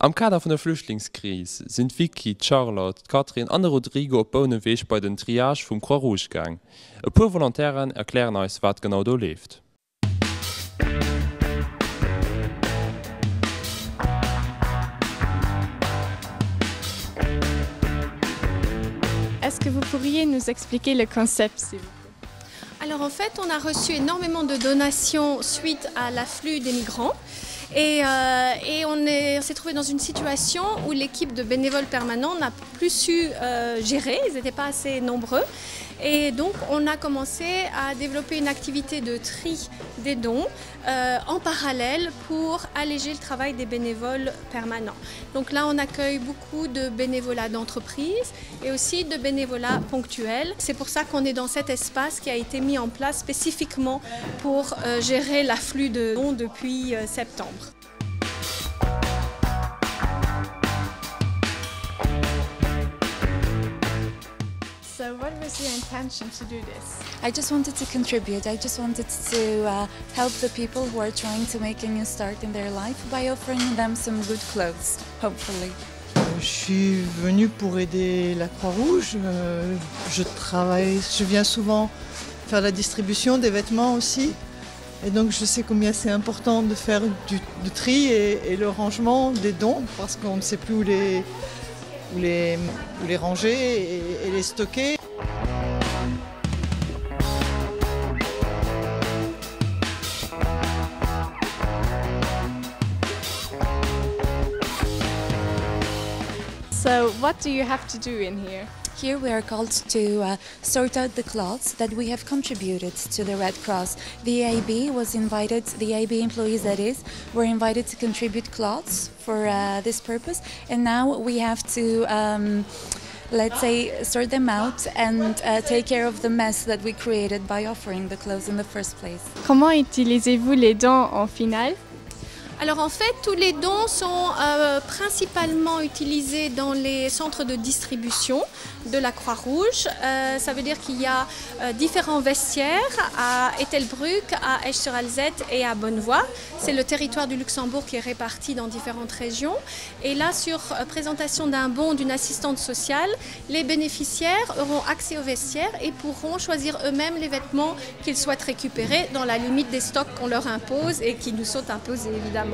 Am Kader vun der Flüchtlingskrise sind Vicky, Charlotte, Katrin an Rodrigo op Bouneweg bei den Triage vum Croix Rouge gang. E puer Volontären erklären eus wat genau do lebt. Est-ce que vous pourriez nous expliquer le concept, s'il vous plaît? Alors en fait, on a reçu énormément de donations suite à l'afflux des migrants. Et on s'est trouvé dans une situation où l'équipe de bénévoles permanents n'a plus su gérer, ils n'étaient pas assez nombreux. Et donc on a commencé à développer une activité de tri des dons en parallèle pour alléger le travail des bénévoles permanents. Donc là on accueille beaucoup de bénévolat d'entreprise et aussi de bénévolat ponctuel. C'est pour ça qu'on est dans cet espace qui a été mis en place spécifiquement pour gérer l'afflux de dons depuis septembre. So what was your intention to do this? I just wanted to contribute. I just wanted to help the people who are trying to make a new start in their life by offering them some good clothes, hopefully. Je suis venue pour aider la Croix-Rouge. Je viens souvent faire la distribution des vêtements aussi. Et donc je sais combien c'est important de faire du tri et le rangement des dons parce qu'on ne sait plus où les ranger et les stocker. So what do you have to do in here? Here we are called to sort out the cloths that we have contributed to the Red Cross. The AIB was invited, the AIB employees that is, were invited to contribute cloths for this purpose, and now we have to let's say sort them out and take care of the mess that we created by offering the clothes in the first place. Comment utilisez-vous les dons en finale? Alors en fait, tous les dons sont principalement utilisés dans les centres de distribution de la Croix-Rouge. Ça veut dire qu'il y a différents vestiaires à Ettelbruck, à Esch-sur-Alzette et à Bonnevoie. C'est le territoire du Luxembourg qui est réparti dans différentes régions. Et là, sur présentation d'un bon d'une assistante sociale, les bénéficiaires auront accès aux vestiaires et pourront choisir eux-mêmes les vêtements qu'ils souhaitent récupérer dans la limite des stocks qu'on leur impose et qui nous sont imposés évidemment.